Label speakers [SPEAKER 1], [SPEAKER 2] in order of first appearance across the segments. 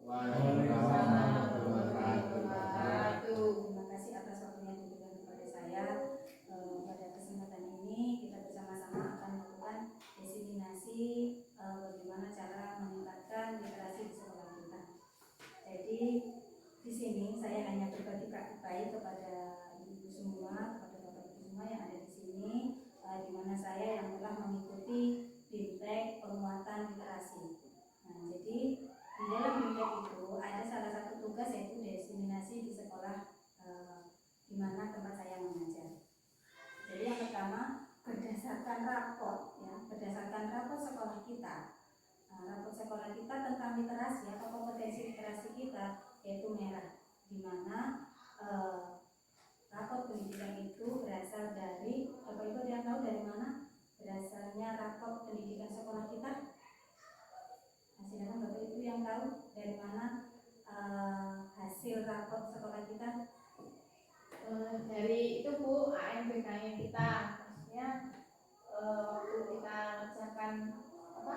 [SPEAKER 1] Waalaikumsalam warahmatullahi wabarakatuh.
[SPEAKER 2] Terima kasih atas waktunya diberikan kepada saya. Pada kesempatan ini kita bersama-sama akan melakukan diseminasi bagaimana cara meningkatkan literasi di sekolah kita. Jadi di sini saya hanya berbagi praktik baik kepada ibu semua, kepada bapak ibu semua yang ada di sini, di mana saya yang telah mengikuti BIMTEK penguatan literasi. Nah, jadi di dalam BIMTEK itu ada salah satu tugas yaitu diseminasi di sekolah di mana tempat saya mengajar. Jadi yang pertama berdasarkan raport sekolah kita, raport sekolah kita tentang literasi atau kompetensi literasi kita yaitu merah, di mana raport pendidikan itu berasal dari, Bapak Ibu yang tahu dari mana berasalnya raport pendidikan sekolah kita? Silakan Bapak Ibu yang tahu dari mana hasil raport sekolah kita?
[SPEAKER 1] Dari itu Bu, AMBK-nya kita, maksudnya waktu kita mengerjakan apa?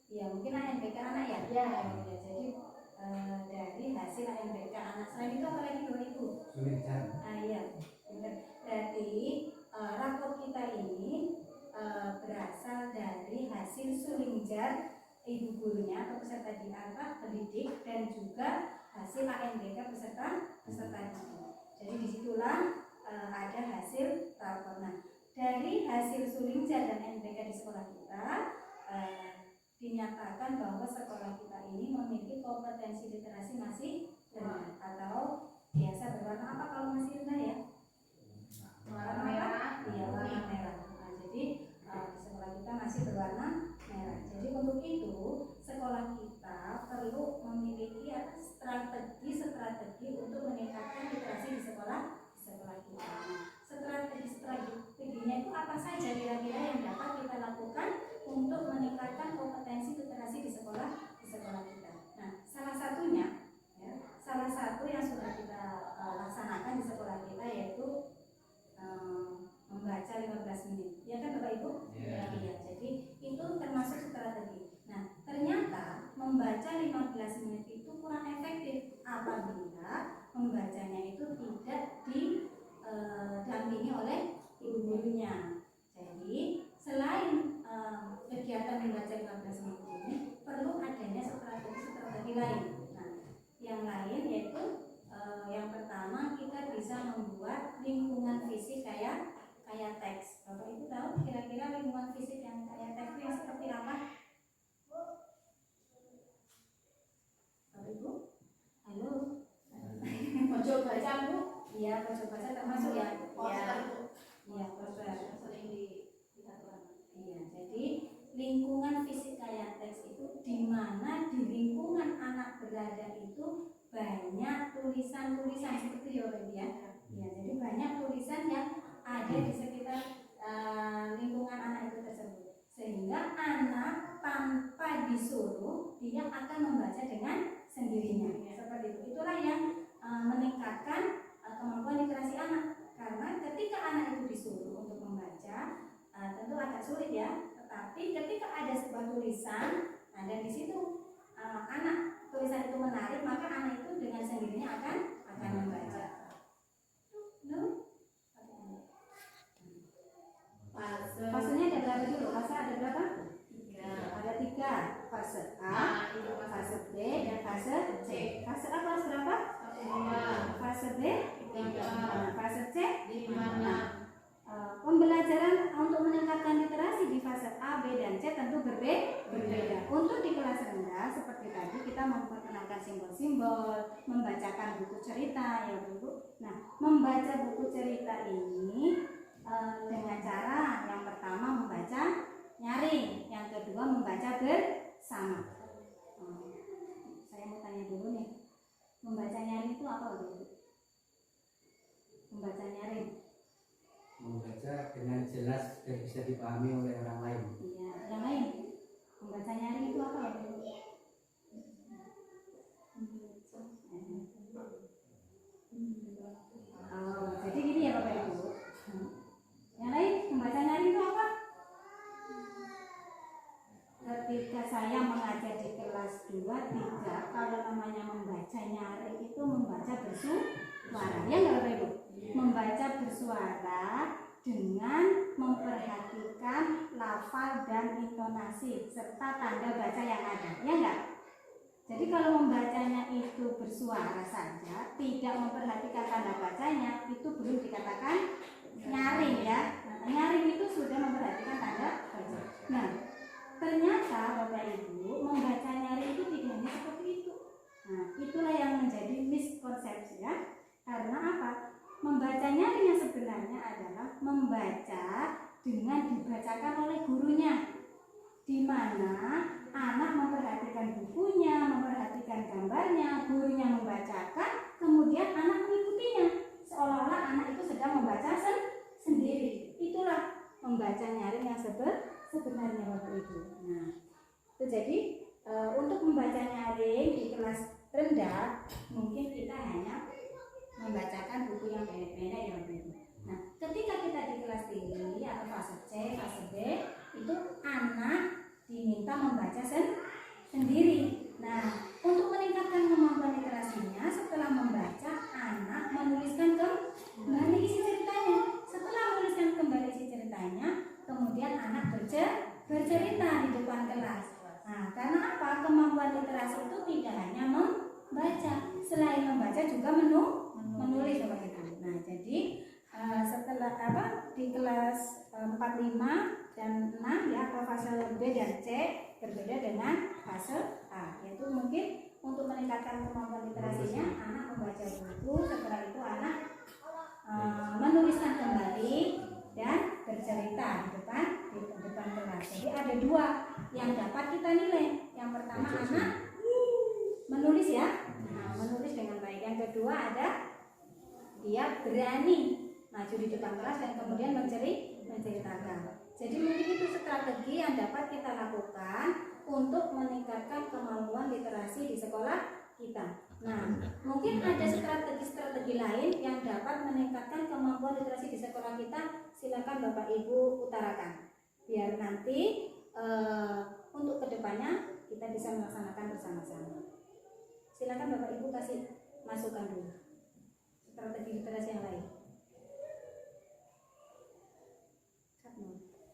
[SPEAKER 2] Ya mungkin AMBK anak ya.
[SPEAKER 1] Ya.
[SPEAKER 2] Jadi dari hasil AMBK anak, selain itu apa lagi Bapak Ibu? Iya, benar. Berarti raport kita ini berasal dari hasil sulingjar ibu gurunya atau peserta pendidik dan juga hasil AMBK peserta didik. Jadi disitulah ada hasil rapor. Nah, dari hasil sulingjar dan AMBK di sekolah kita dinyatakan bahwa sekolah kita ini memiliki kompetensi literasi masih rendah atau biasa berwarna apa kalau masih rendah ya?
[SPEAKER 1] Warna merah.
[SPEAKER 2] Iya, warna merah. Nah, jadi di sekolah kita masih berwarna merah. Jadi untuk itu sekolah kita perlu memiliki strategi untuk meningkatkan literasi di sekolah kita. Strateginya itu apa saja kira-kira yang dapat kita lakukan untuk meningkatkan kompetensi literasi di sekolah kita. Nah, salah satu yang sudah kita laksanakan di sekolah kita yaitu membaca 15 menit. Ya kan Bapak Ibu? Iya. Jadi itu termasuk strategi. Nah, ternyata membaca 15 menit itu kurang efektif apabila membacanya itu tidak didampingi oleh ibu gurunya. Jadi selain kegiatan membaca 15 menit ini perlu adanya strategi lain. Nah, yang lain yaitu yang pertama kita bisa membuat lingkungan fisik kayak teks. Bapak Ibu tahu kira-kira lingkungan fisik yang kayak teks itu yang seperti apa? Bapak Ibu? Halo?
[SPEAKER 1] Pojok baca Bu?
[SPEAKER 2] Iya, pojok baca termasuk ya?
[SPEAKER 1] Iya.
[SPEAKER 2] Iya, poster.
[SPEAKER 1] Sering dilihat orang.
[SPEAKER 2] Iya, jadi lingkungan fisik kayak teks itu di mana di lingkungan anak berada itu banyak tulisan-tulisan seperti ya Bapak ya. Ya, jadi banyak tulisan yang ada di sekitar lingkungan anak itu tersebut, sehingga anak tanpa disuruh dia akan membaca dengan sendirinya. Seperti itu. Itulah yang meningkatkan kemampuan literasi anak. Karena ketika anak itu disuruh untuk membaca, tentu agak sulit ya. Tetapi ketika ada sebuah tulisan, dan di situ anak tulisan itu menarik, maka anak itu dengan sendirinya akan membaca. Fasenya ada berapa dulu? Fase ada berapa? Ada 3. Fase A, fase B, dan fase C. Fase A kelas berapa? Fase B, fase C
[SPEAKER 1] Di mana?
[SPEAKER 2] Pembelajaran untuk meningkatkan literasi di fase A, B, dan C tentu berbeda. Untuk di kelas rendah seperti tadi kita memperkenalkan simbol-simbol, membacakan buku cerita ya Bu. Nah, membaca buku cerita ini dengan cara yang pertama membaca nyaring, yang kedua membaca bersama. Saya mau tanya dulu nih, membaca nyaring itu apa Bu? Membaca nyaring.
[SPEAKER 3] Membaca dengan jelas dan bisa dipahami oleh orang lain.
[SPEAKER 2] Iya, yang lain. Membaca nyaring itu apa Bu? Jadi gini ya Bapak Ibu. Yang lain membaca nyaring itu apa? Ketika saya mengajar di kelas bersuara. Ya nggak Bapak Ibu? Membaca bersuara dengan memperhatikan lafal dan intonasi serta tanda baca yang ada. Ya enggak? Jadi kalau membacanya itu bersuara saja, tidak memperhatikan tanda bacanya, itu belum dikatakan nyaring ya. Nah, nyaring itu sudah memperhatikan tanda baca. Nah, ternyata Bapak Ibu membaca nyaring itu tidak hanya seperti itu. Nah, itulah yang menjadi miskonsepsi ya. Karena apa? Membaca nyaring yang sebenarnya adalah membaca dengan dibacakan oleh gurunya, di mana anak memperhatikan bukunya, memperhatikan gambarnya, gurunya membacakan, kemudian anak mengikutinya, seolah-olah anak itu sedang membaca sendiri. Itulah membaca nyaring yang sebenarnya Bapak Ibu. Nah, itu jadi untuk membaca nyaring di kelas rendah mungkin kita hanya membacakan buku yang pendek-pendek ya Bapak Ibu. Nah, ketika kita di kelas tinggi atau fase C, fase B, itu anak diminta membaca sendiri. Nah, untuk meningkatkan kemampuan literasinya, setelah membaca, anak menuliskan kembali isi ceritanya. Setelah menuliskan kembali isi ceritanya, kemudian anak bercerita di depan kelas. Nah, karena apa? Kemampuan literasi itu tidak hanya membaca, selain membaca juga menulis Bapak Ibu. Nah, jadi setelah di kelas 4, 5 dan 6 ya, atau fase B dan C berbeda dengan fase A, yaitu mungkin untuk meningkatkan kemampuan literasinya anak membaca buku, setelah itu anak menuliskan kembali dan bercerita di depan kelas. Jadi ada 2 yang dapat kita nilai. Yang pertama anak menulis ya, menulis dengan baik. Yang kedua ada dia berani maju di depan kelas dan kemudian menceritakan. Jadi mungkin itu strategi yang dapat kita lakukan untuk meningkatkan kemampuan literasi di sekolah kita. Nah, mungkin ada strategi-strategi lain yang dapat meningkatkan kemampuan literasi di sekolah kita. Silakan Bapak Ibu utarakan, biar nanti untuk kedepannya kita bisa melaksanakan bersama-sama. Silakan Bapak Ibu kasih masukan dulu strategi literasi yang lain.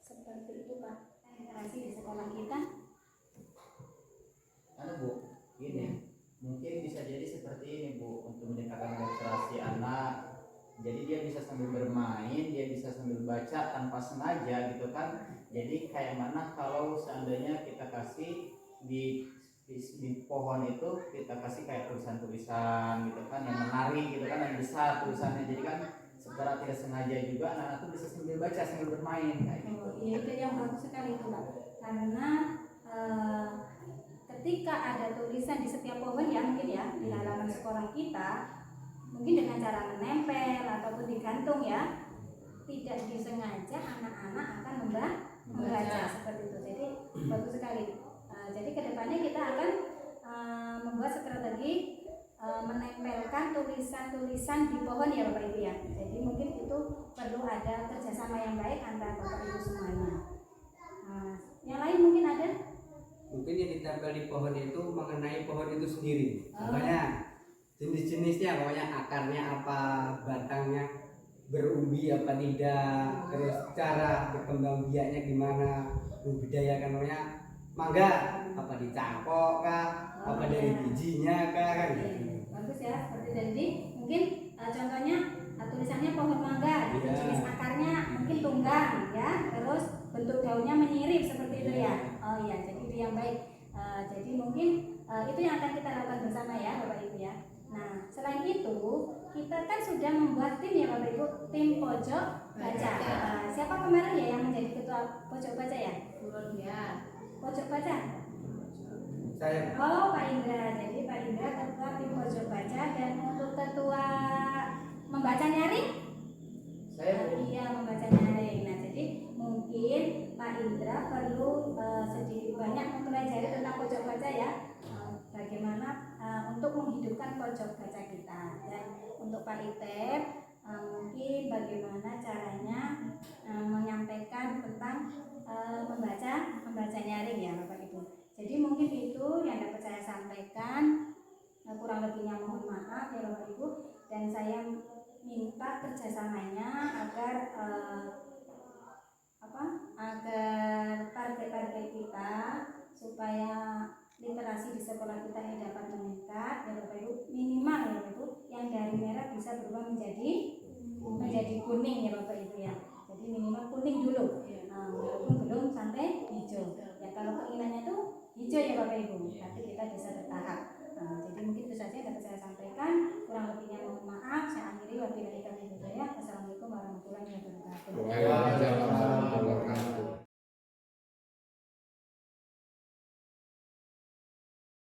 [SPEAKER 2] Seperti itu Pak, literasi di sekolah kita.
[SPEAKER 4] Bu, gini, mungkin bisa jadi seperti ini Bu, untuk meningkatkan literasi anak. Jadi dia bisa sambil bermain, dia bisa sambil baca tanpa sengaja gitu kan. Jadi kayak mana kalau seandainya kita kasih di pohon itu kita kasih kayak tulisan-tulisan gitu kan yang menarik gitu kan, yang besar tulisannya, jadi kan secara tidak sengaja juga anak-anak itu bisa sambil baca sambil bermain kayak gitu.
[SPEAKER 2] Iya, itu yang bagus sekali itu Pak, karena ketika ada tulisan di setiap pohon ya mungkin ya di halaman sekolah kita, mungkin dengan cara menempel ataupun digantung ya, tidak disengaja anak-anak akan membaca seperti itu. Jadi bagus sekali. Jadi kedepannya kita akan membuat strategi menempelkan tulisan-tulisan di pohon ya Bapak Ibu ya. Jadi mungkin itu perlu ada kerjasama yang baik antara Bapak Ibu semuanya. Yang lain mungkin ada?
[SPEAKER 3] Mungkin yang ditempel di pohon itu mengenai pohon itu sendiri. Makanya jenis-jenisnya, pokoknya akarnya apa, batangnya berumbi apa tidak, terus cara berkembang biaknya gimana, budidayakan namanya mangga apa dicangkok kah, apa dari bijinya kah kan.
[SPEAKER 2] Bagus ya, seperti jadi mungkin contohnya tulisannya pohon mangga, jenis akarnya mungkin tunggang ya, terus bentuk daunnya menyirip seperti itu ya. Oh iya, jadi itu yang baik. Jadi mungkin itu yang akan kita lakukan bersama ya Bapak Ibu ya. Nah, selain itu kita kan sudah membuat tim ya Bapak Ibu, tim pojok baca. Siapa kemarin ya yang menjadi ketua pojok baca ya?
[SPEAKER 1] Turun ya.
[SPEAKER 2] Pojok baca?
[SPEAKER 3] Saya.
[SPEAKER 2] Oh Pak Indra, jadi Pak Indra ketua tim pojok baca, dan untuk ketua membaca nyaring? Iya, membaca nyaring. Nah, jadi mungkin Pak Indra perlu sedikit banyak mempelajari tentang pojok baca ya. Bagaimana untuk menghidupkan pojok baca kita, dan untuk Pak Itep mungkin bagaimana caranya menyampaikan tentang membaca nyaring ya Bapak Ibu. Jadi mungkin itu yang dapat saya sampaikan kurang lebih lebihnya mohon maaf ya Bapak Ibu, dan saya minta kerjasamanya agar agar target-target kita supaya literasi di sekolah kita ini dapat meningkat ya Bapak Ibu, minimal ya Bapak Ibu yang dari merah bisa berubah menjadi kuning ya Bapak Ibu ya. Jadi minimal kuning dulu, walaupun belum sampai hijau. Ya kalau keinginannya tuh hijau ya Bapak Ibu, tapi kita bisa bertahap. Jadi mungkin itu saja yang dapat saya sampaikan. Kurang lebihnya mohon maaf. Saya akhiri wabillahi taufiq wal hidayah. Wassalamualaikum warahmatullahi wabarakatuh.
[SPEAKER 5] Waalaikumsalam warahmatullahi wabarakatuh.